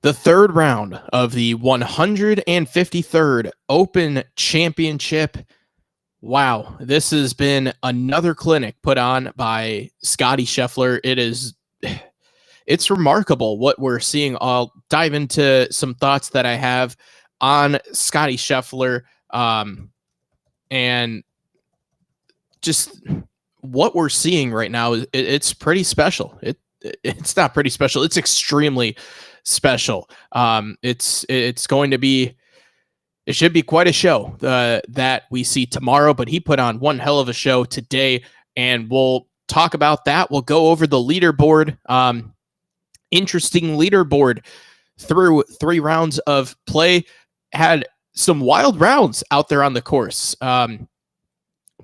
The third round of the 153rd Open Championship. Wow, this has been another clinic put on by Scottie Scheffler. It's remarkable what we're seeing. I'll dive into some thoughts that I have on Scottie Scheffler, and just what we're seeing right now. It's pretty special. It's not pretty special. It's extremely special. It's going to be. It should be quite a show that we see tomorrow, but he put on one hell of a show today, and we'll talk about that. We'll go over the leaderboard. Interesting leaderboard through 3 rounds of play. Had some wild rounds out there on the course.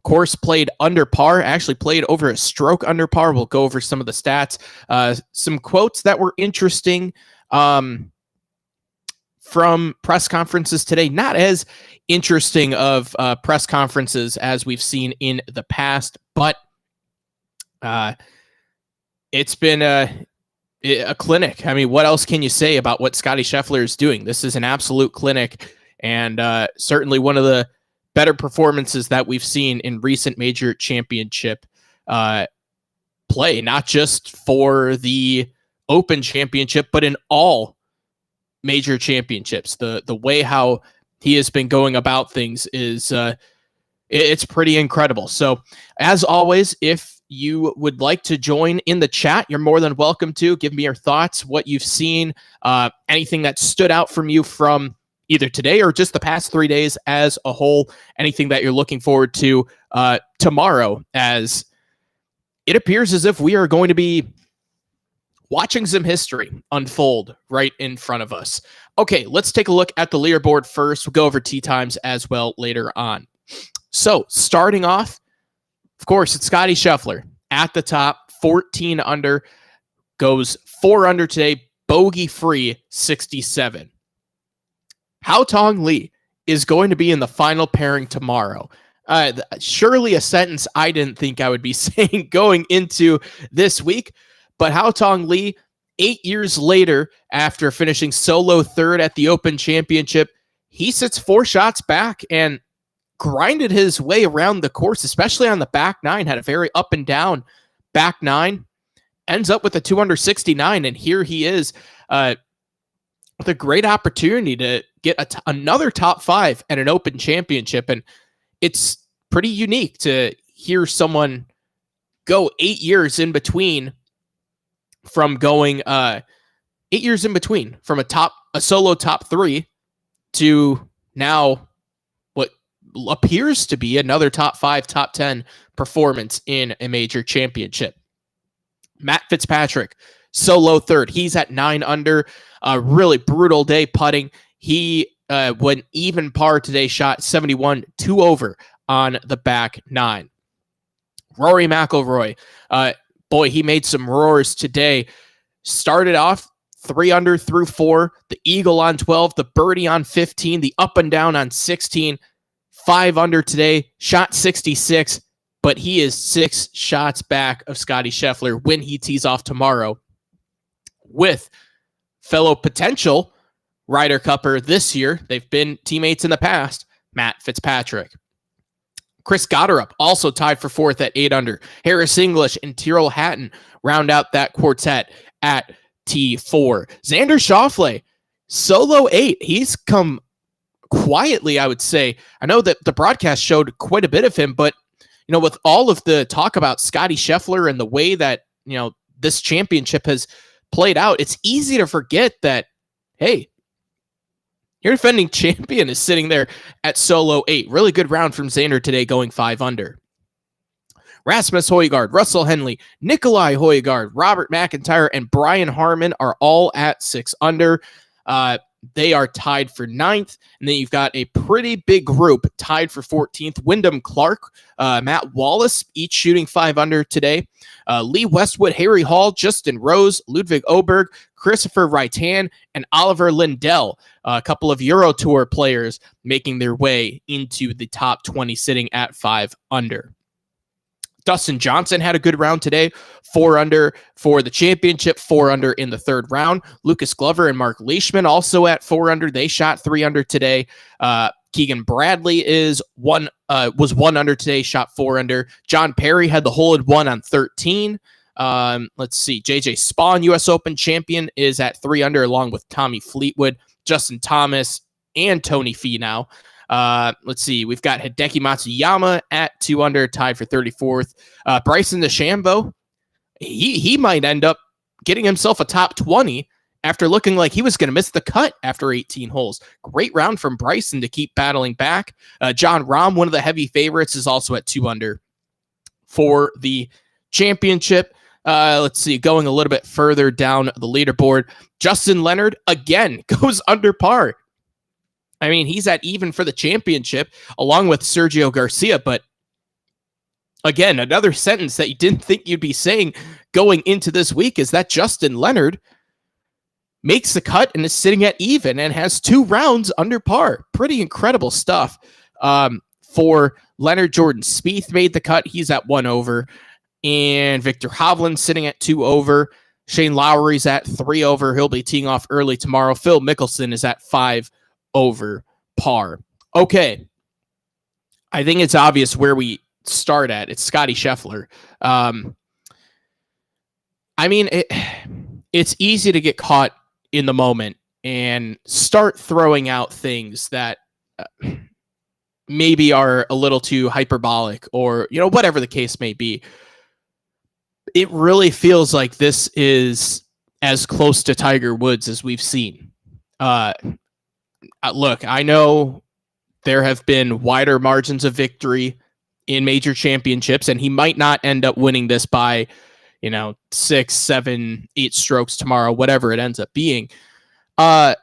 Course played under par, actually played over a stroke under par. We'll go over some of the stats. Some quotes that were interesting from press conferences today. Not as interesting of press conferences as we've seen in the past, but it's been a clinic. I mean, what else can you say about what Scottie Scheffler is doing? This is an absolute clinic, and certainly one of the better performances that we've seen in recent major championship play, not just for the Open Championship, but in all major championships. The way how he has been going about things is it's pretty incredible. So as always, if you would like to join in the chat, you're more than welcome to. Give me your thoughts, what you've seen, anything that stood out from you from either today or just the past 3 days as a whole, anything that you're looking forward to tomorrow, as it appears as if we are going to be watching some history unfold right in front of us. Okay, let's take a look at the leaderboard first. We'll go over tee times as well later on. So starting off, of course, it's Scottie Scheffler at the top, 14 under, goes 4 under today, bogey-free 67. Haotong Li is going to be in the final pairing tomorrow. Surely a sentence I didn't think I would be saying going into this week, but Haotong Li, 8 years later, after finishing solo third at the Open Championship, he sits 4 shots back and grinded his way around the course, especially on the back nine, had a very up and down back nine, ends up with a 2 under 69, and here he is with a great opportunity to get another top 5 at an Open Championship, and it's pretty unique to hear someone go 8 years in between from going 8 years in between from a solo top 3 to now what appears to be another top 5, top 10 performance in a major championship. Matt Fitzpatrick, solo third. He's at 9 under. A really brutal day putting. He went even par today, shot 71, 2 over on the back nine. Rory McIlroy, boy, he made some roars today. Started off 3 under through 4, the eagle on 12, the birdie on 15, the up and down on 16, 5 under today, shot 66, but he is 6 shots back of Scottie Scheffler when he tees off tomorrow with fellow potential Ryder Cupper this year. They've been teammates in the past, Matt Fitzpatrick. Chris Gotterup also tied for 4th at 8 under. Harris English and Tyrrell Hatton round out that quartet at T4. Xander Schauffele, solo 8. He's come quietly, I would say. I know that the broadcast showed quite a bit of him, but with all of the talk about Scottie Scheffler and the way that this championship has played out, it's easy to forget that, hey, your defending champion is sitting there at solo 8. Really good round from Xander today, going 5 under. Rasmus Højgaard, Russell Henley, Nikolai Højgaard, Robert McIntyre, and Brian Harman are all at 6 under. They are tied for 9th. And then you've got a pretty big group tied for 14th. Wyndham Clark, Matt Wallace, each shooting 5 under today. Lee Westwood, Harry Hall, Justin Rose, Ludwig Oberg, Christopher Reitan, and Oliver Lindell, a couple of Euro Tour players making their way into the top 20, sitting at 5 under. Dustin Johnson had a good round today, 4 under for the championship, 4 under in the third round. Lucas Glover and Mark Leishman also at 4 under. They shot 3 under today. Keegan Bradley was 1 under today, shot 4 under. John Perry had the hole in one on 13. Let's see. JJ Spawn, U.S. Open champion, is at 3 under along with Tommy Fleetwood, Justin Thomas, and Tony Finau. Let's see. We've got Hideki Matsuyama at 2 under, tied for 34th. Bryson DeChambeau, he might end up getting himself a top 20 after looking like he was going to miss the cut after 18 holes. Great round from Bryson to keep battling back. John Rahm, one of the heavy favorites, is also at 2 under for the championship. Let's see, going a little bit further down the leaderboard, Justin Leonard again goes under par. I mean, he's at even for the championship along with Sergio Garcia, but again, another sentence that you didn't think you'd be saying going into this week is that Justin Leonard makes the cut and is sitting at even and has 2 rounds under par. Pretty incredible stuff for Leonard. Jordan Spieth made the cut. He's at 1 over. And Victor Hovland sitting at 2 over. Shane Lowry's at 3 over. He'll be teeing off early tomorrow. Phil Mickelson is at 5 over par. Okay. I think it's obvious where we start at. It's Scottie Scheffler. I mean, it's easy to get caught in the moment and start throwing out things that maybe are a little too hyperbolic or, whatever the case may be. It really feels like this is as close to Tiger Woods as we've seen. Look, I know there have been wider margins of victory in major championships, and he might not end up winning this by 6, 7, 8 strokes tomorrow, whatever it ends up being. I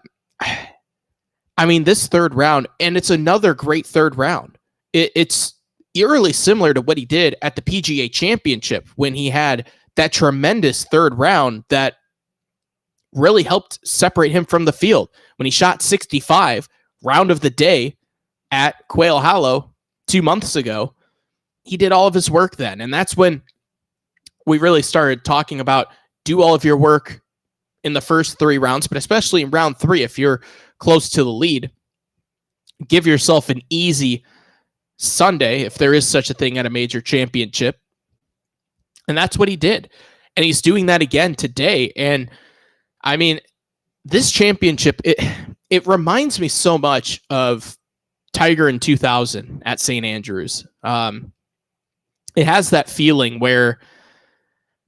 mean, this third round, and it's another great third round. It's eerily similar to what he did at the PGA Championship when he had that tremendous third round that really helped separate him from the field. When he shot 65, round of the day at Quail Hollow 2 months ago, he did all of his work then. And that's when we really started talking about do all of your work in the first 3 rounds, but especially in round 3, if you're close to the lead, give yourself an easy Sunday, if there is such a thing at a major championship. And that's what he did. And he's doing that again today. And I mean, this championship, it reminds me so much of Tiger in 2000 at St. Andrews. It has that feeling where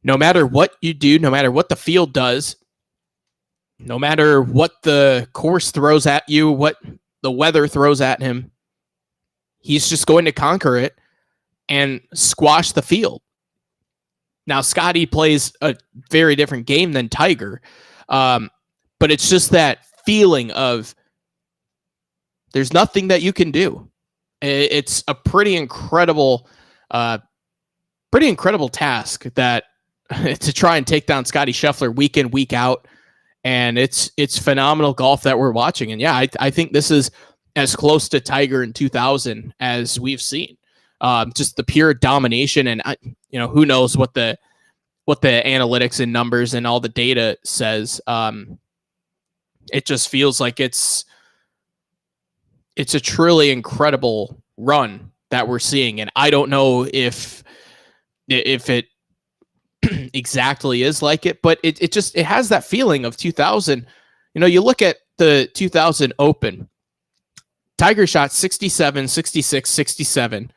no matter what you do, no matter what the field does, no matter what the course throws at you, what the weather throws at him, he's just going to conquer it and squash the field. Now, Scotty plays a very different game than Tiger, but it's just that feeling of there's nothing that you can do. It's a pretty incredible task that to try and take down Scottie Scheffler week in, week out. And it's phenomenal golf that we're watching. And yeah, I think this is as close to Tiger in 2000 as we've seen. Just the pure domination, and who knows what the analytics and numbers and all the data says. It just feels like it's a truly incredible run that we're seeing, and I don't know if it exactly is like it, but it has that feeling of 2000. You look at the 2000 Open. Tiger shot 67, 66, 67.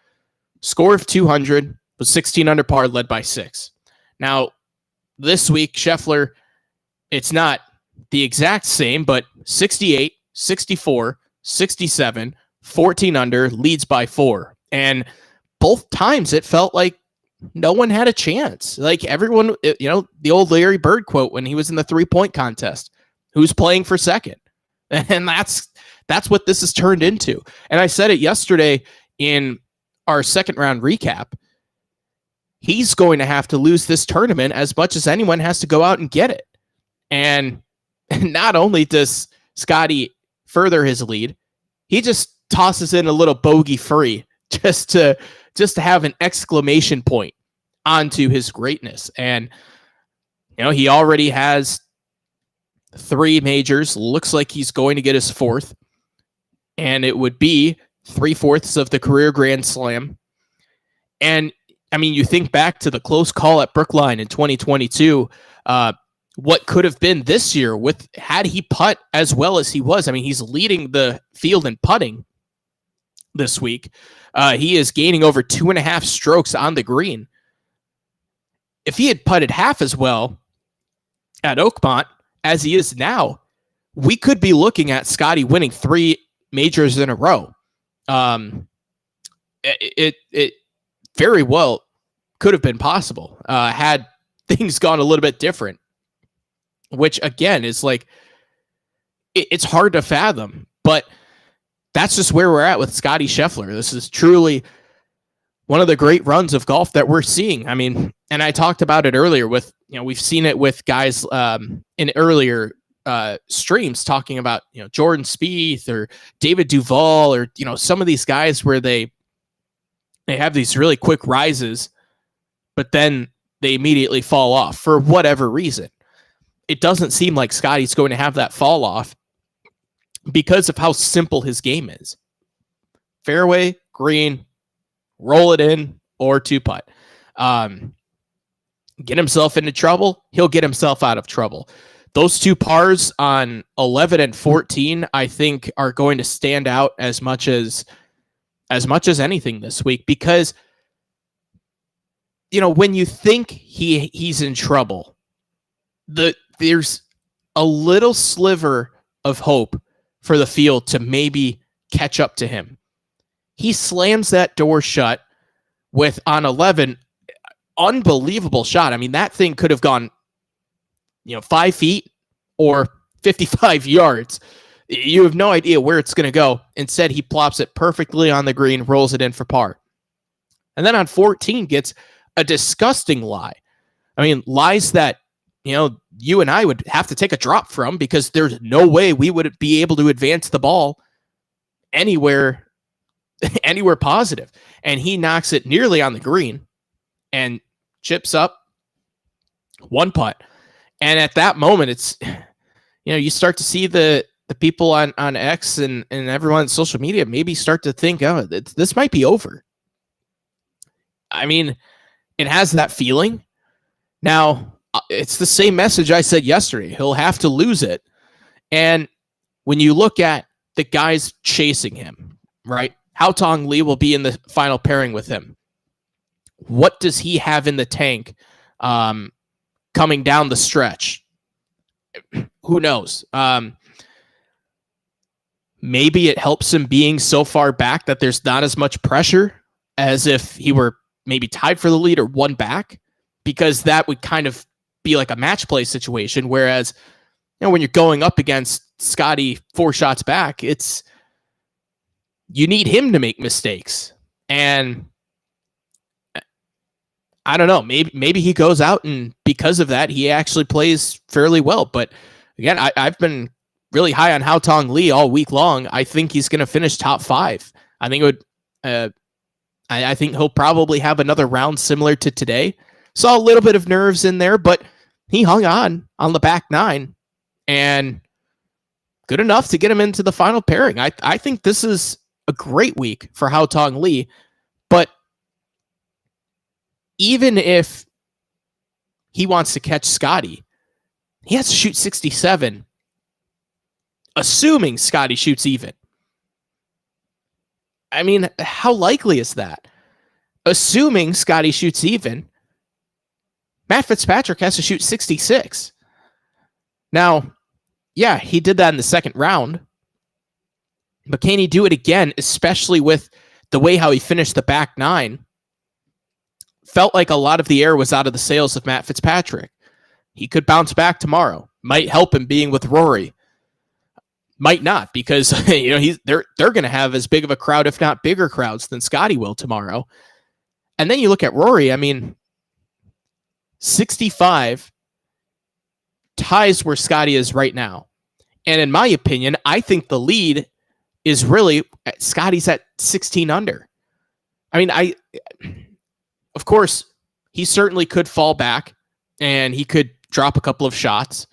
Score of 200, was 16 under par, led by 6. Now, this week, Scheffler, it's not the exact same, but 68, 64, 67, 14 under, leads by 4. And both times it felt like no one had a chance. Like everyone, the old Larry Bird quote when he was in the 3-point contest, who's playing for second? And that's what this has turned into. And I said it yesterday in our second round recap. He's going to have to lose this tournament as much as anyone has to go out and get it. And not only does Scotty further his lead, he just tosses in a little bogey free just to have an exclamation point onto his greatness. And, he already has 3 majors. Looks like he's going to get his 4th. And it would be 3/4 of the career Grand Slam. And, you think back to the close call at Brookline in 2022, what could have been this year had he putt as well as he was. He's leading the field in putting this week. He is gaining over 2.5 strokes on the green. If he had putted half as well at Oakmont as he is now, we could be looking at Scotty winning 3 majors in a row. It very well could have been possible had things gone a little bit different, which again is like, it's hard to fathom, but that's just where we're at with Scotty Scheffler. This is truly one of the great runs of golf that we're seeing. And I talked about it earlier with, we've seen it with guys in earlier streams talking about, Jordan Spieth or David Duval or, some of these guys where they have these really quick rises, but then they immediately fall off for whatever reason. It doesn't seem like Scotty's going to have that fall off because of how simple his game is. Fairway, green, roll it in, or 2-putt. Get himself into trouble, he'll get himself out of trouble. Those 2 pars on 11 and 14, I think, are going to stand out as much as anything this week, because when you think he's in trouble, there's a little sliver of hope for the field to maybe catch up to him. He slams that door shut with, on 11, unbelievable shot. That thing could have gone 5 feet or 55 yards. You have no idea where it's going to go. Instead, he plops it perfectly on the green, rolls it in for par. And then on 14 gets a disgusting lie. Lies that, you and I would have to take a drop from, because there's no way we would be able to advance the ball anywhere positive. And he knocks it nearly on the green and chips up 1 putt. And at that moment, it's, you start to see the people on X and everyone on social media maybe start to think, oh, this might be over. It has that feeling. Now, it's the same message I said yesterday. He'll have to lose it. And when you look at the guys chasing him, right? Haotong Li will be in the final pairing with him. What does he have in the tank coming down the stretch? Who knows? Maybe it helps him being so far back that there's not as much pressure as if he were maybe tied for the lead or 1 back, because that would kind of be like a match play situation. Whereas, when you're going up against Scotty 4 shots back, you need him to make mistakes. And I don't know, maybe he goes out and because of that, he actually plays fairly well. But again, I've been really high on Haotong Li all week long. I think he's going to finish top 5. I think it would, I think he'll probably have another round similar to today. Saw a little bit of nerves in there, but he hung on the back 9 and good enough to get him into the final pairing. I think this is a great week for Haotong Li, but even if he wants to catch Scotty, he has to shoot 67, assuming Scotty shoots even. How likely is that? Assuming Scotty shoots even, Matt Fitzpatrick has to shoot 66. Now, yeah, he did that in the second round, but can he do it again, especially with the way how he finished the back 9? Felt like a lot of the air was out of the sails of Matt Fitzpatrick. He could bounce back tomorrow. Might help him being with Rory. Might not, because they're going to have as big of a crowd, if not bigger crowds, than Scotty will tomorrow. And then you look at Rory. 65 ties where Scotty is right now. And in my opinion, I think the lead is really Scotty's at 16 under. Of course, he certainly could fall back and he could drop a couple of shots.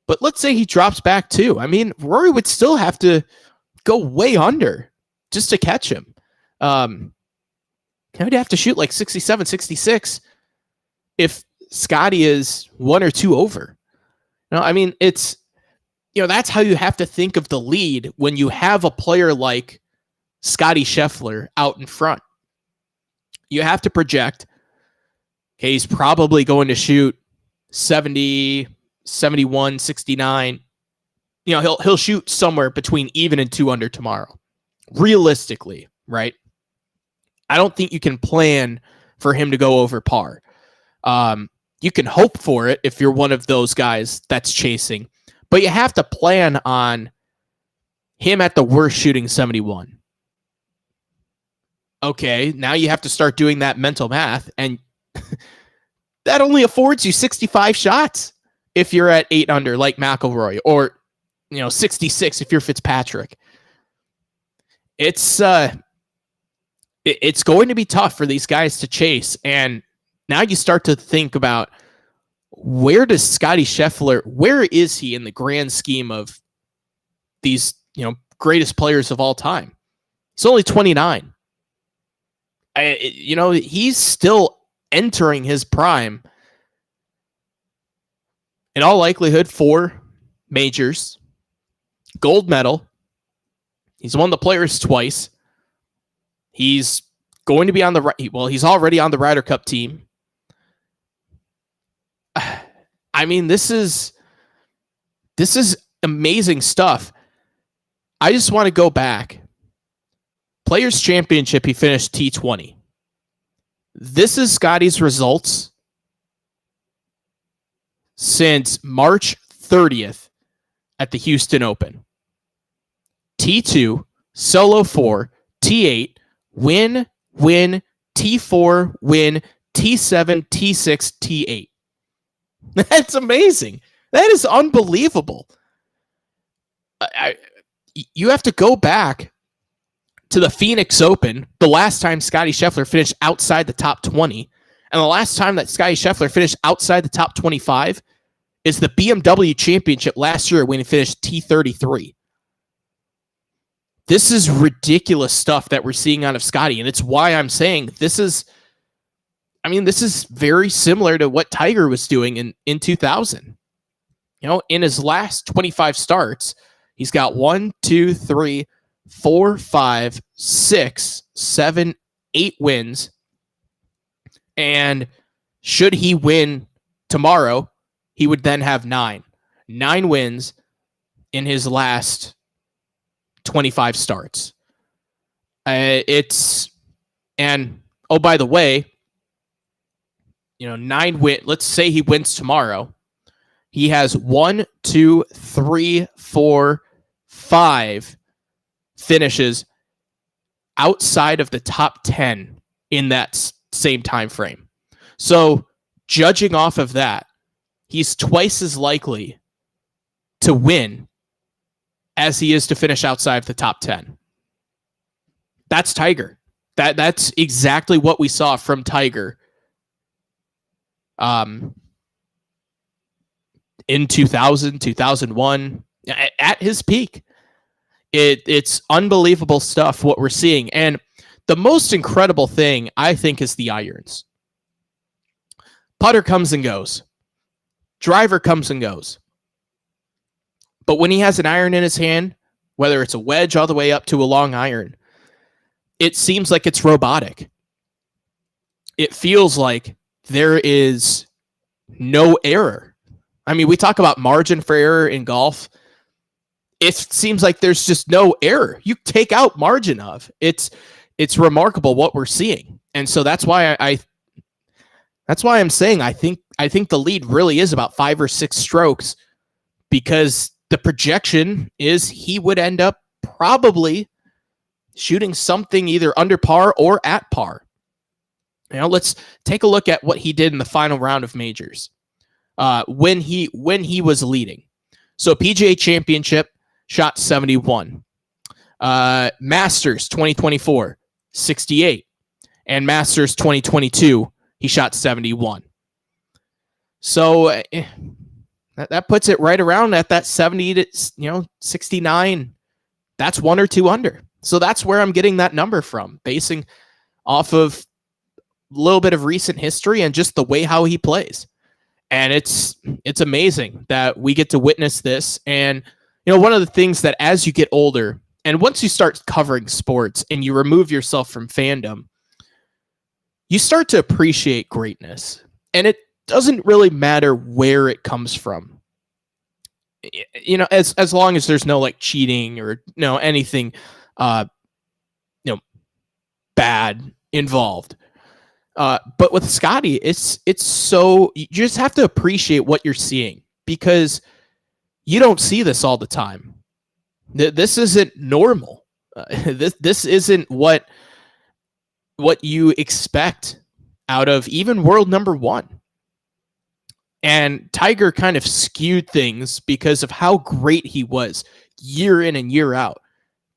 But let's say he drops back too. I mean, Rory would still have to go way under just to catch him. He'd have to shoot like 67, 66 if Scotty is 1 or 2 over. I mean, it's, that's how you have to think of the lead when you have a player like Scotty Scheffler out in front. You have to project, okay, he's probably going to shoot 70, 71, 69. He'll shoot somewhere between even and 2 under tomorrow. Realistically, right? I don't think you can plan for him to go over par. You can hope for it if you're one of those guys that's chasing, but you have to plan on him at the worst shooting 71. Okay, now you have to start doing that mental math, and that only affords you 65 shots if you're at 8 under like McIlroy, or 66 if you're Fitzpatrick. It's going to be tough for these guys to chase, and now you start to think about, where does Scotty Scheffler, where is he in the grand scheme of these, greatest players of all time? He's only 29. He's still entering his prime. In all likelihood, 4 majors, gold medal. He's won the Players twice. He's going to be on the right. Well, he's already on the Ryder Cup team. I mean, this is amazing stuff. I just want to go back. Players Championship, he finished T20. This is Scotty's results since March 30th at the Houston Open. T2, solo 4, T8, win, T4, win, T7, T6, T8. That's amazing. That is unbelievable. You have to go back to the Phoenix Open, the last time Scotty Scheffler finished outside the top 20, and the last time that Scotty Scheffler finished outside the top 25 is the BMW Championship last year when he finished T33. This is ridiculous stuff that we're seeing out of Scotty, and it's why I'm saying this is very similar to what Tiger was doing in 2000. In his last 25 starts, he's got 1, 2, 3, 4, 5, 6, 7, 8 wins. And should he win tomorrow, he would then have 9 wins in his last 25 starts. Oh, by the way, 9 win. Let's say he wins tomorrow. He has 1, 2, 3, 4, 5 finishes outside of the top 10 in that same time frame. So, judging off of that, he's twice as likely to win as he is to finish outside of the top 10. That's Tiger. That's exactly what we saw from Tiger in 2000, 2001, at his peak. It's unbelievable stuff what we're seeing. And the most incredible thing, I think, is the irons. Putter comes and goes. Driver comes and goes. But when he has an iron in his hand, whether it's a wedge all the way up to a long iron, it seems like it's robotic. It feels like there is no error. I mean, we talk about margin for error in golf. It seems like there's just no error. You take out margin of. It's remarkable what we're seeing. And so that's why I'm saying I think the lead really is about 5 or 6 strokes, because the projection is he would end up probably shooting something either under par or at par. Let's take a look at what he did in the final round of majors when he was leading. So PGA Championship, shot 71. Masters 2024, 68. And Masters 2022, he shot 71. So that puts it right around at that 70 to 69. That's 1 or 2 under. So that's where I'm getting that number from, basing off of a little bit of recent history and just the way how he plays. And it's amazing that we get to witness this. And one of the things that as you get older and once you start covering sports and you remove yourself from fandom, you start to appreciate greatness. And it doesn't really matter where it comes from. As long as there's no like cheating or anything bad involved. But with Scotty, it's so you just have to appreciate what you're seeing because you don't see this all the time. This isn't normal. This isn't what you expect out of even world number 1. And Tiger kind of skewed things because of how great he was year in and year out.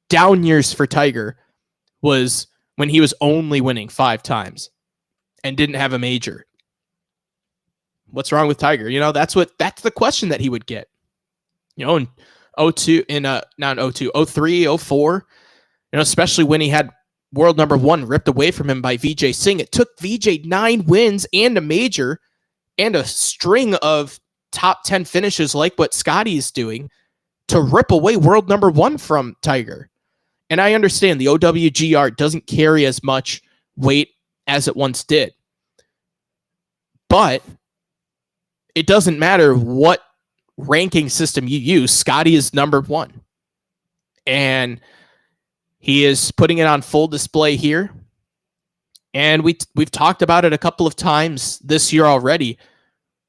Down years for Tiger was when he was only winning 5 times and didn't have a major. What's wrong with Tiger? That's the question that he would get. In 02, not in 02, 03, 04, especially when he had world number 1 ripped away from him by Vijay Singh. It took Vijay 9 wins and a major and a string of top 10 finishes like what Scotty's doing to rip away world number 1 from Tiger. And I understand the OWGR doesn't carry as much weight as it once did. But it doesn't matter what ranking system you use, Scotty is number 1. And he is putting it on full display here. And we've talked about it a couple of times this year already.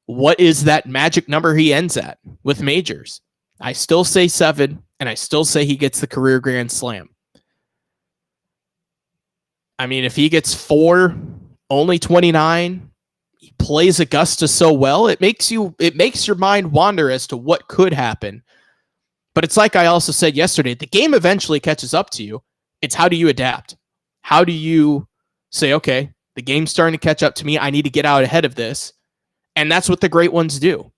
What is that magic number he ends at with majors? I still say 7, and I still say he gets the career Grand Slam. I mean, if he gets 4, only 29, he plays Augusta so well, it makes your mind wander as to what could happen. But it's like I also said yesterday, the game eventually catches up to you. It's how do you adapt? How do you say, okay, the game's starting to catch up to me. I need to get out ahead of this. And that's what the great ones do.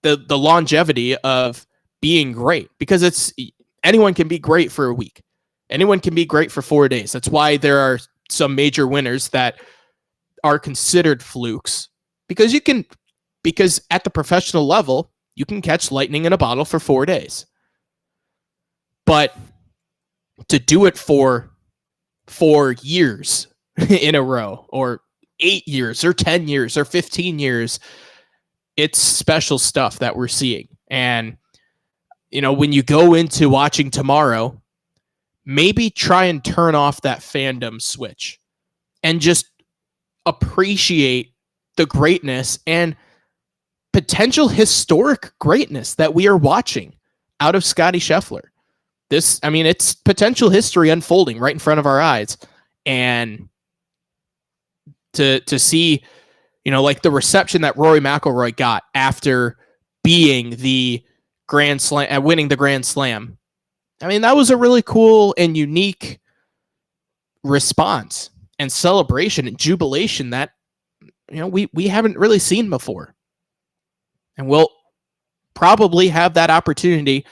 The longevity of being great, because anyone can be great for a week. Anyone can be great for 4 days. That's why there are some major winners that are considered flukes, because at the professional level, you can catch lightning in a bottle for 4 days. But to do it for 4 years in a row, or 8 years, or 10 years, or 15 years, it's special stuff that we're seeing. And, when you go into watching tomorrow, maybe try and turn off that fandom switch and just appreciate the greatness and potential historic greatness that we are watching out of Scotty Scheffler. It's potential history unfolding right in front of our eyes. And to see, like the reception that Rory McIlroy got after being the Grand Slam, winning the Grand Slam. That was a really cool and unique response and celebration and jubilation that, we haven't really seen before. And we'll probably have that opportunity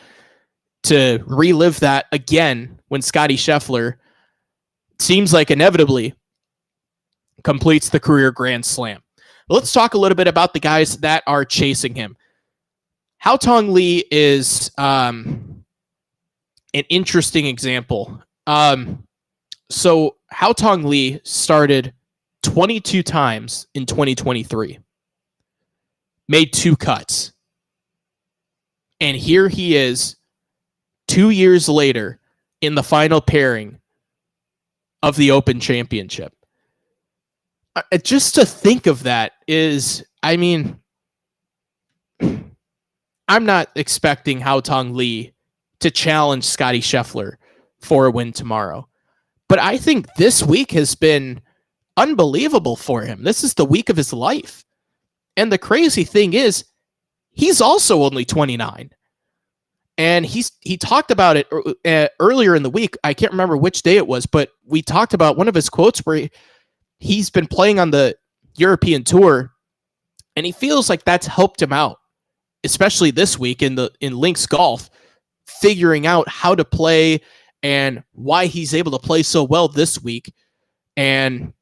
to relive that again when Scotty Scheffler seems like inevitably completes the career Grand Slam. But let's talk a little bit about the guys that are chasing him. Haotong Li is an interesting example. So Haotong Li started 22 times in 2023, made 2 cuts. And here he is 2 years later in the final pairing of the Open Championship. Just to think of that is, I'm not expecting Haotong Li to challenge Scotty Scheffler for a win tomorrow. But I think this week has been unbelievable for him. This is the week of his life. And the crazy thing is, he's also only 29. And he talked about it earlier in the week. I can't remember which day it was, but we talked about one of his quotes where he's been playing on the European Tour, and he feels like that's helped him out, especially this week in links golf, figuring out how to play and why he's able to play so well this week and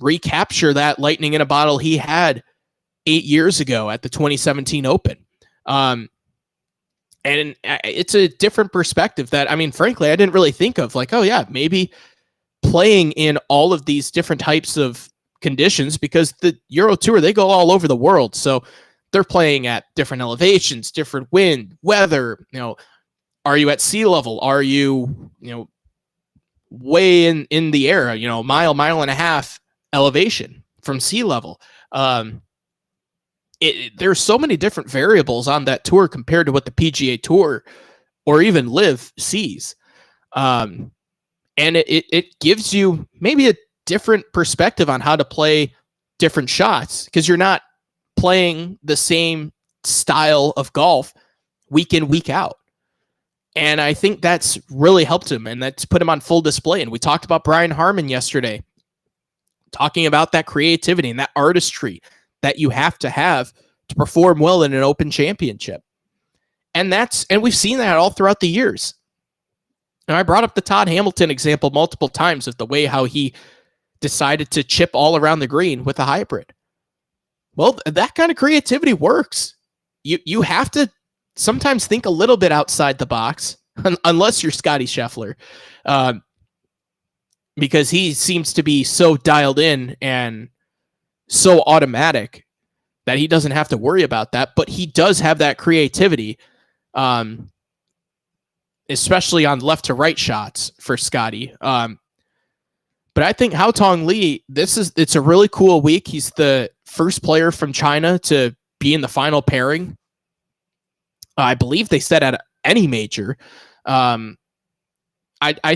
recapture that lightning in a bottle he had 8 years ago at the 2017 Open. And it's a different perspective that, I mean, frankly, I didn't really think of. Like, oh yeah, maybe playing in all of these different types of conditions, because the Euro Tour, they go all over the world. So they're playing at different elevations, different wind, weather, are you at sea level? Are you, way in the air, mile and a half elevation from sea level? There's so many different variables on that tour compared to what the PGA Tour or even LIV sees. And it gives you maybe a different perspective on how to play different shots, because you're not playing the same style of golf week in, week out. And I think that's really helped him, and that's put him on full display. And we talked about Brian Harman yesterday, talking about that creativity and that artistry that you have to perform well in an Open Championship. And we've seen that all throughout the years. And I brought up the Todd Hamilton example multiple times of the way how he decided to chip all around the green with a hybrid. Well, that kind of creativity works. You have to sometimes think a little bit outside the box, unless you're Scottie Scheffler, because he seems to be so dialed in and so automatic that he doesn't have to worry about that. But he does have that creativity, especially on left to right shots for Scottie. But I think Haotong Li, it's a really cool week. He's the first player from China to be in the final pairing. I believe they said at any major. I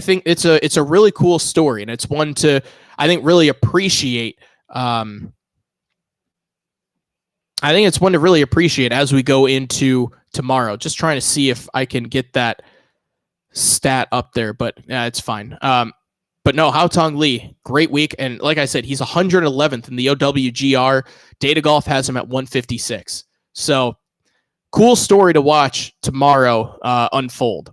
think it's a really cool story, and it's one to, I think, really appreciate. I think it's one to really appreciate as we go into tomorrow. Just trying to see if I can get that stat up there, but it's fine. But no, Haotong Li, great week. And like I said, he's 111th in the OWGR. Data Golf has him at 156. So cool story to watch tomorrow unfold.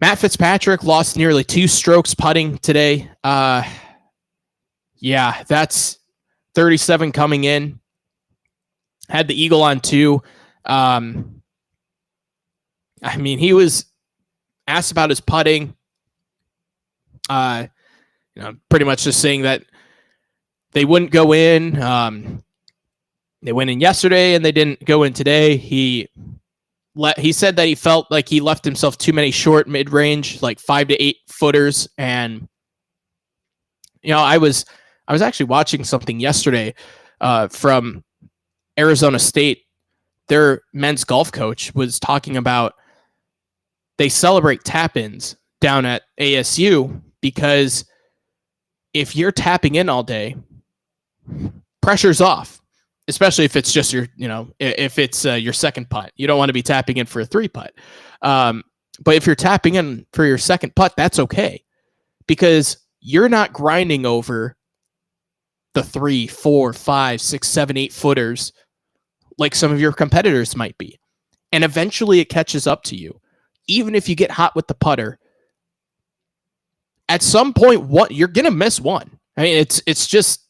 Matt Fitzpatrick lost nearly 2 strokes putting today. Yeah, that's 37 coming in. Had the eagle on 2. I mean, he was asked about his putting. Pretty much just saying that they wouldn't go in. They went in yesterday and they didn't go in today. He said that he felt like he left himself too many short mid-range, like 5 to 8 footers. And, I was actually watching something yesterday from Arizona State. Their men's golf coach was talking about they celebrate tap-ins down at ASU because if you're tapping in all day, pressure's off, especially if it's just if it's your second putt. You don't want to be tapping in for a 3 putt. But if you're tapping in for your second putt, that's okay, because you're not grinding over the 3, 4, 5, 6, 7, 8 footers like some of your competitors might be. And eventually it catches up to you. Even if you get hot with the putter, at some point, you're going to miss one. I mean, that's just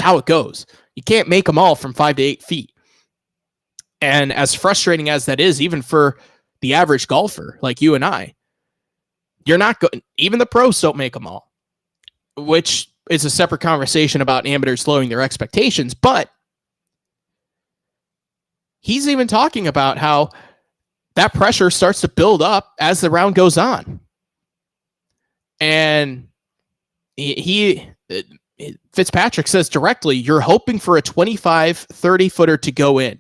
how it goes. You can't make them all from 5 to 8 feet. And as frustrating as that is, even for the average golfer like you and I, you're not going. Even the pros don't make them all, which is a separate conversation about amateurs lowering their expectations. But he's even talking about how that pressure starts to build up as the round goes on. And Fitzpatrick says directly, you're hoping for a 25, 30 footer to go in,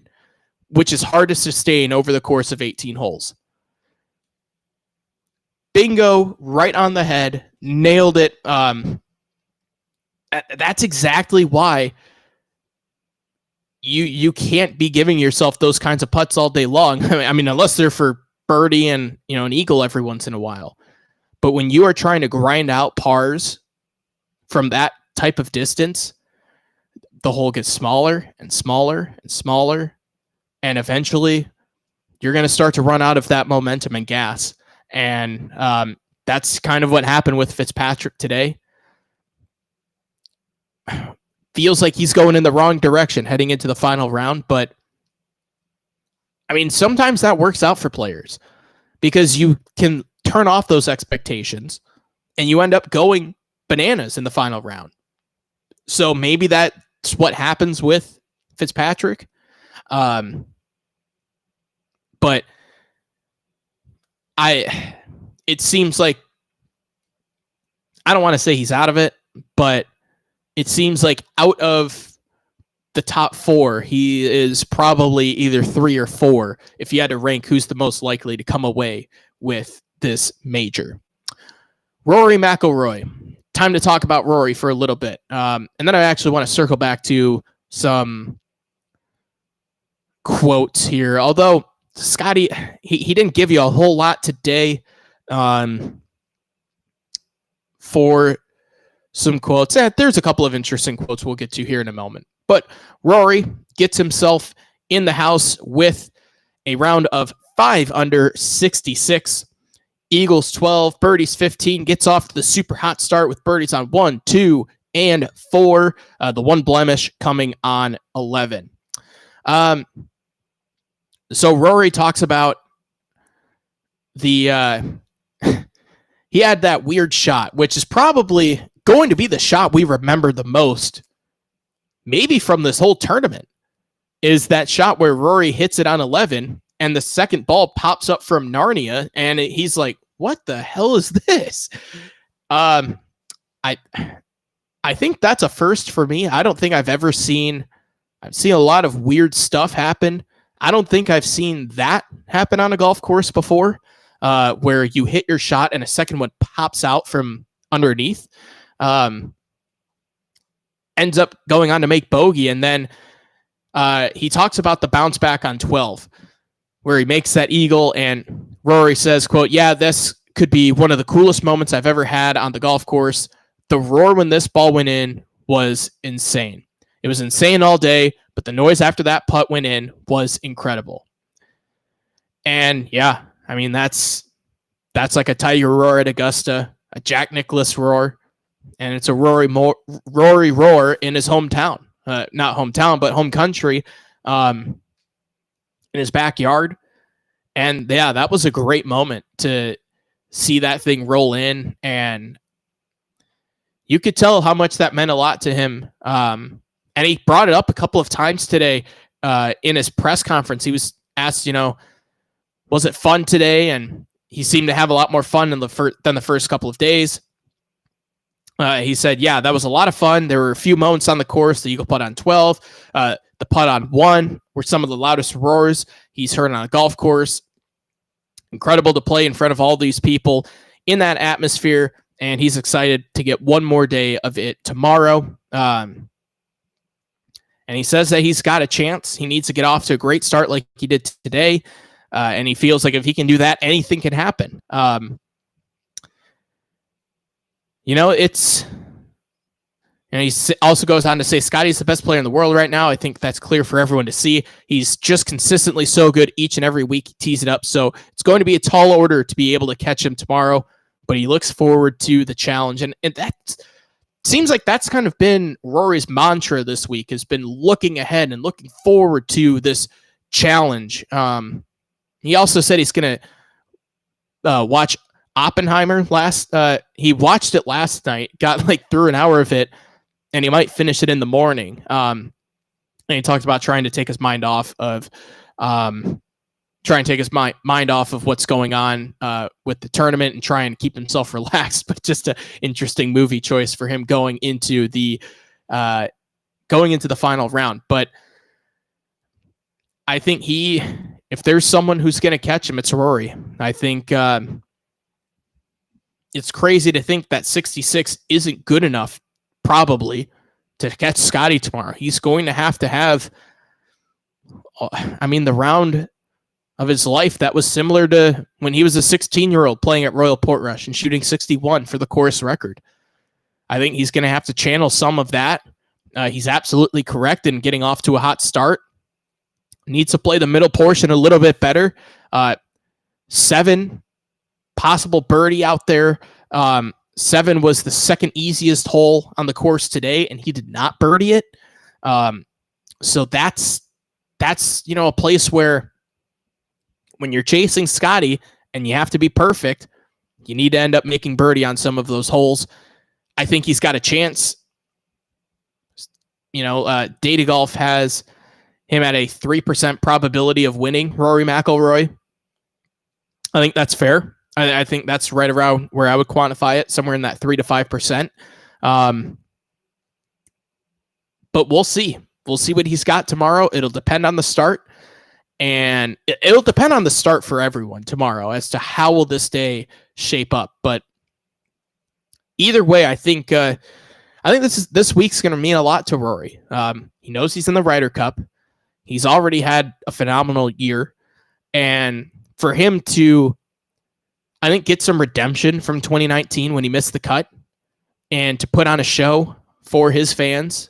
which is hard to sustain over the course of 18 holes. Bingo, right on the head, nailed it. That's exactly why you can't be giving yourself those kinds of putts all day long. I mean, unless they're for birdie and an eagle every once in a while. But when you are trying to grind out pars from that type of distance, the hole gets smaller and smaller and smaller. And eventually you're going to start to run out of that momentum and gas. And that's kind of what happened with Fitzpatrick today. Feels like he's going in the wrong direction heading into the final round. But I mean, sometimes that works out for players because you can turn off those expectations and you end up going bananas in the final round. So maybe that's what happens with Fitzpatrick. But it seems like, I don't want to say he's out of it, but it seems like out of the top 4, he is probably either 3 or 4 if you had to rank who's the most likely to come away with this major. Rory McIlroy. Time to talk about Rory for a little bit. And then I actually want to circle back to some quotes here. Although Scotty, he didn't give you a whole lot today for some quotes. There's a couple of interesting quotes we'll get to here in a moment. But Rory gets himself in the house with a round of 5 under 66. Eagles 12, birdies 15, gets off to the super hot start with birdies on 1, 2, and 4. The one blemish coming on 11. So Rory talks about the he had that weird shot, which is probably going to be the shot we remember the most, maybe from this whole tournament, is that shot where Rory hits it on 11 and the second ball pops up from Narnia and he's like, what the hell is this? I think that's a first for me. I don't think I've seen a lot of weird stuff happen. I don't think I've seen that happen on a golf course before, where you hit your shot and a second one pops out from underneath. Ends up going on to make bogey. And then he talks about the bounce back on 12, where he makes that eagle. And Rory says, quote, yeah, this could be one of the coolest moments I've ever had on the golf course. The roar when this ball went in was insane. It was insane all day, but the noise after that putt went in was incredible. And yeah, I mean, that's like a Tiger roar at Augusta, a Jack Nicklaus roar, and it's a Rory roar in his hometown. Not hometown, but home country, in his backyard. And yeah, that was a great moment to see that thing roll in. And you could tell how much that meant a lot to him. And he brought it up a couple of times today in his press conference. He was asked, was it fun today? And he seemed to have a lot more fun than the first couple of days. He said, yeah, that was a lot of fun. There were a few moments on the course. The eagle putt on 12, the putt on 1 were some of the loudest roars he's heard on a golf course. Incredible to play in front of all these people in that atmosphere. And he's excited to get one more day of it tomorrow. And he says that he's got a chance. He needs to get off to a great start like he did today. And he feels like if he can do that, anything can happen. He also goes on to say Scotty's the best player in the world right now. I think that's clear for everyone to see. He's just consistently so good each and every week. He tees it up. So it's going to be a tall order to be able to catch him tomorrow, but he looks forward to the challenge. And that seems like that's kind of been Rory's mantra this week, has been looking ahead and looking forward to this challenge. He also said he's going to watch Oppenheimer he watched it last night, got through an hour of it, and he might finish it in the morning. And he talked about trying to take his mind off of mind off of what's going on with the tournament and try and keep himself relaxed. But just an interesting movie choice for him going into the final round. But I think if there's someone who's going to catch him, it's Rory. I think it's crazy to think that 66 isn't good enough, probably, to catch Scotty tomorrow. He's going to have, the round of his life that was similar to when he was a 16-year-old playing at Royal Portrush and shooting 61 for the course record. I think he's going to have to channel some of that. He's absolutely correct in getting off to a hot start. Needs to play the middle portion a little bit better. 7 possible birdie out there. 7 was the second easiest hole on the course today, and he did not birdie it. So that's a place where when you're chasing Scotty and you have to be perfect, you need to end up making birdie on some of those holes. I think he's got a chance. Data Golf has him at a 3% probability of winning Rory McIlroy. I think that's fair. I think that's right around where I would quantify it, somewhere in that 3 to 5%. But we'll see. We'll see what he's got tomorrow. It'll depend on the start. And it'll depend on the start for everyone tomorrow as to how will this day shape up. But either way, I think this week's going to mean a lot to Rory. He knows he's in the Ryder Cup. He's already had a phenomenal year. And for him to, I think, get some redemption from 2019 when he missed the cut and to put on a show for his fans,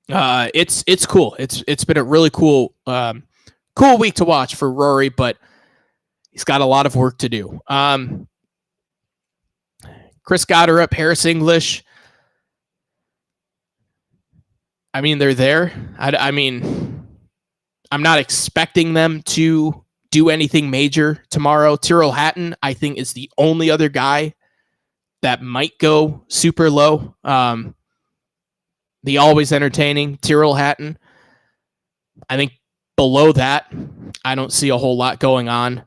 it's cool. It's been a really cool week to watch for Rory, but he's got a lot of work to do. Chris Gotterup, Harris English. I mean, they're there. I'm not expecting them to do anything major tomorrow. Tyrrell Hatton, I think, is the only other guy that might go super low. The always entertaining Tyrrell Hatton. I think below that, I don't see a whole lot going on.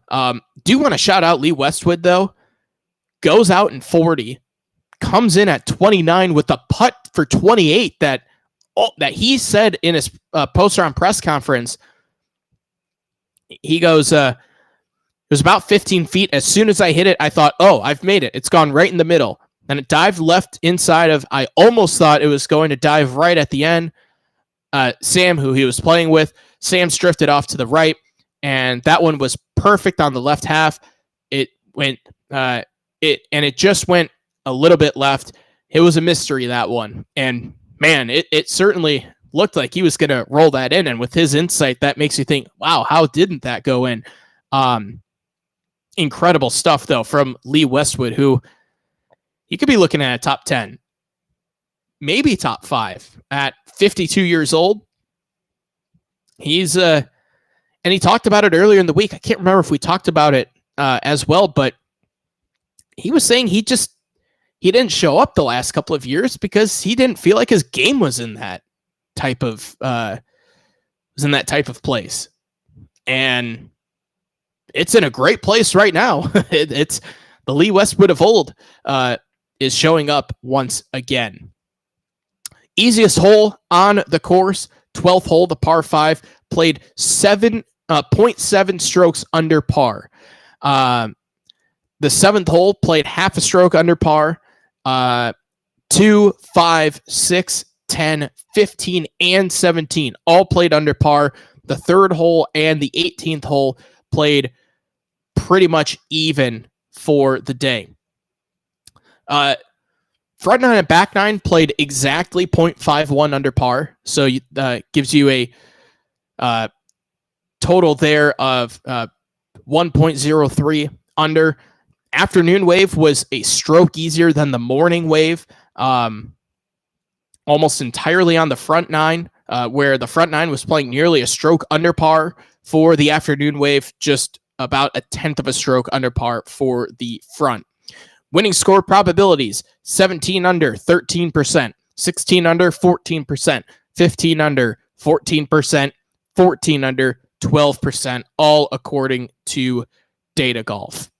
Do want to shout out Lee Westwood, though. Goes out in 40, comes in at 29 with a putt for 28 that he said in his post-round press conference. He goes, it was about 15 feet. As soon as I hit it, I thought, oh, I've made it. It's gone right in the middle. And it dived left inside of, I almost thought it was going to dive right at the end. Sam, who he was playing with, Sam's drifted off to the right, and that one was perfect on the left half. It went, it just went a little bit left. It was a mystery, that one. And man, it certainly looked like he was going to roll that in. And with his insight, that makes you think, wow, how didn't that go in? Incredible stuff, though, from Lee Westwood, who he could be looking at a top 10, maybe top 5 at 52 years old. He's, and he talked about it earlier in the week. I can't remember if we talked about it as well, but he was saying he didn't show up the last couple of years because he didn't feel like his game was in that type of place. And it's in a great place right now. It's the Lee Westwood of old is showing up once again. Easiest hole on the course, 12th hole, the par 5, played 0.7 strokes under par. The 7th hole played half a stroke under par. 2, 5, 6, 10, 15, and 17 all played under par. The 3rd hole and the 18th hole played pretty much even for the day. Front 9 and back 9 played exactly 0.51 under par. So gives you a total there of 1.03 under. Afternoon wave was a stroke easier than the morning wave, almost entirely on the front 9, where the front 9 was playing nearly a stroke under par for the afternoon wave, just about a 1/10 of a stroke under par for the front. Winning score probabilities, 17 under, 13%, 16 under, 14%, 15 under, 14%, 14 under, 12%, all according to Data Golf.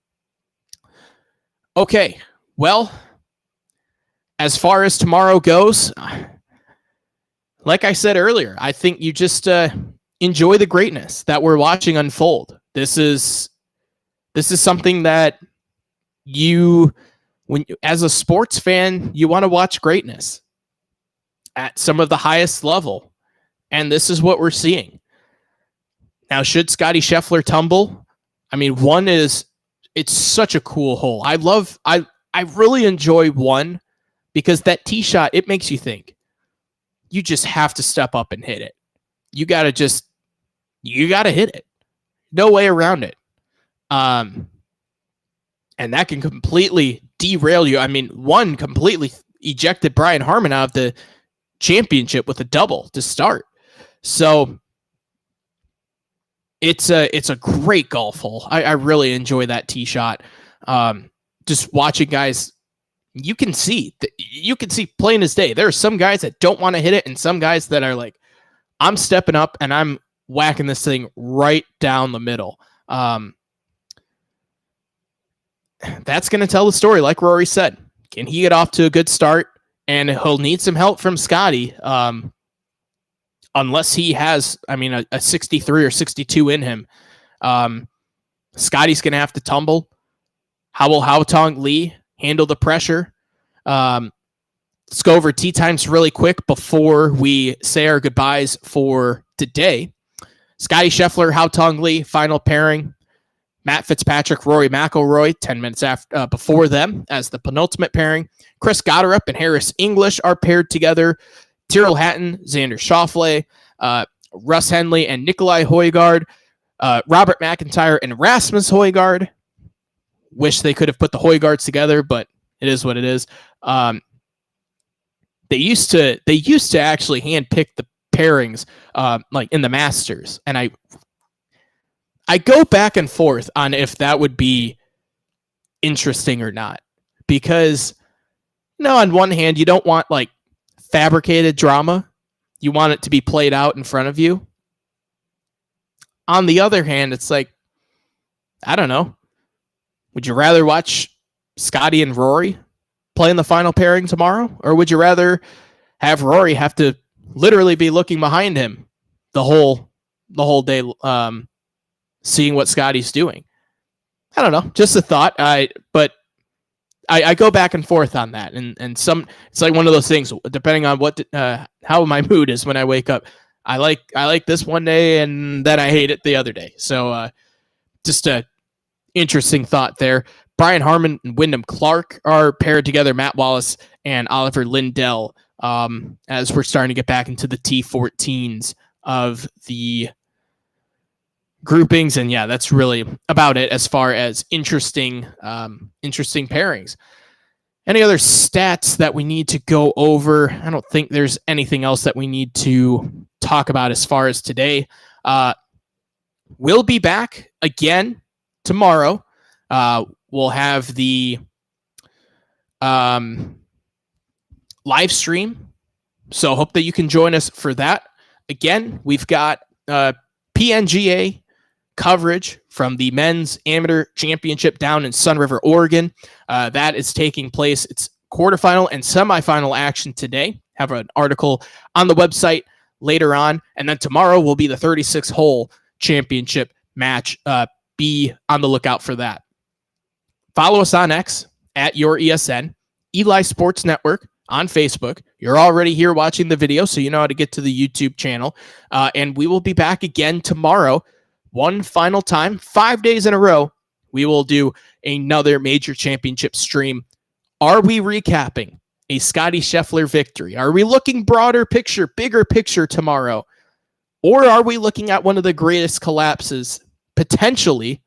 Okay, well, as far as tomorrow goes, like I said earlier, I think you just enjoy the greatness that we're watching unfold. This is something that as a sports fan, you want to watch greatness at some of the highest level, and this is what we're seeing. Now, should Scotty Scheffler tumble? I mean, it's such a cool hole. I really enjoy 1 because that tee shot, it makes you think. You just have to step up and hit it. You got to hit it. No way around it. And that can completely derail you. I mean, one completely ejected Brian Harman out of the championship with a double to start. So it's a great golf hole. I really enjoy that tee shot. Just watching guys, you can see plain as day. There are some guys that don't want to hit it, and some guys that are like, I'm stepping up and I'm whacking this thing right down the middle. That's going to tell the story, like Rory said. Can he get off to a good start? And he'll need some help from Scotty, unless he has, a 63 or 62 in him. Scotty's going to have to tumble. How will Haotong Li handle the pressure? Let's go over tee times really quick before we say our goodbyes for today. Scotty Scheffler, Haotong Li, final pairing. Matt Fitzpatrick, Rory McIlroy, 10 minutes after before them as the penultimate pairing. Chris Gotterup and Harris English are paired together. Tyrrell Hatton, Xander Schauffele, Russ Henley and Nikolai Højgaard, Robert McIntyre and Rasmus Højgaard. Wish they could have put the Højgaards together, but it is what it is. They used to actually handpick the pairings like in the Masters, and I go back and forth on if that would be interesting or not, because on one hand you don't want like fabricated drama, you want it to be played out in front of you. On the other hand, it's like, I don't know, would you rather watch Scotty and Rory play in the final pairing tomorrow, or would you rather have Rory have to literally be looking behind him the whole day, seeing what Scotty's doing? I don't know, just a thought. But I go back and forth on that, and some, it's like one of those things, depending on how my mood is when I wake up. I like this one day, and then I hate it the other day. So just a interesting thought there. Brian Harman and Wyndham Clark are paired together. Matt Wallace and Oliver Lindell, as we're starting to get back into the T14s of the groupings. And yeah, that's really about it as far as interesting pairings. Any other stats that we need to go over? I don't think there's anything else that we need to talk about as far as today. We'll be back again tomorrow. We'll have the live stream, so hope that you can join us for that. Again, we've got PNGA coverage from the Men's Amateur Championship down in Sun River, Oregon. That is taking place. It's quarterfinal and semifinal action today. Have an article on the website later on. And then tomorrow will be the 36-hole championship match. Be on the lookout for that. Follow us on X at YourESN, Eli Sports Network on Facebook. You're already here watching the video, so you know how to get to the YouTube channel. And we will be back again tomorrow. One final time, 5 days in a row, we will do another major championship stream. Are we recapping a Scotty Scheffler victory? Are we looking broader picture, bigger picture tomorrow? Or are we looking at one of the greatest collapses potentially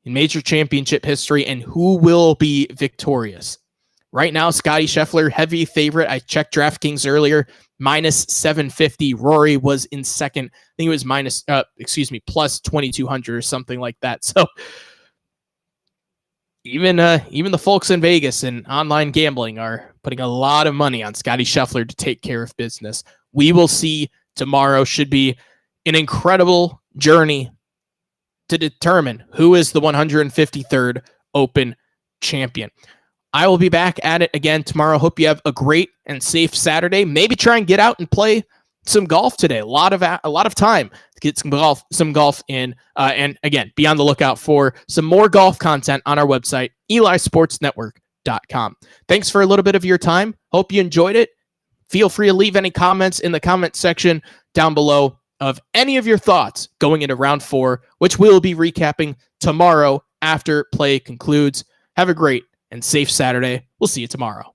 in major championship history, and who will be victorious? Right now, Scotty Scheffler, heavy favorite. I checked DraftKings earlier, minus 750. Rory was in second. I think it was plus 2,200 or something like that. So even the folks in Vegas and online gambling are putting a lot of money on Scotty Scheffler to take care of business. We will see tomorrow. Should be an incredible journey to determine who is the 153rd Open champion. I will be back at it again tomorrow. Hope you have a great and safe Saturday. Maybe try and get out and play some golf today. A lot of time to get some golf in. And again, be on the lookout for some more golf content on our website, elisportsnetwork.com. Thanks for a little bit of your time. Hope you enjoyed it. Feel free to leave any comments in the comment section down below of any of your thoughts going into round 4, which we'll be recapping tomorrow after play concludes. Have a great and safe Saturday. We'll see you tomorrow.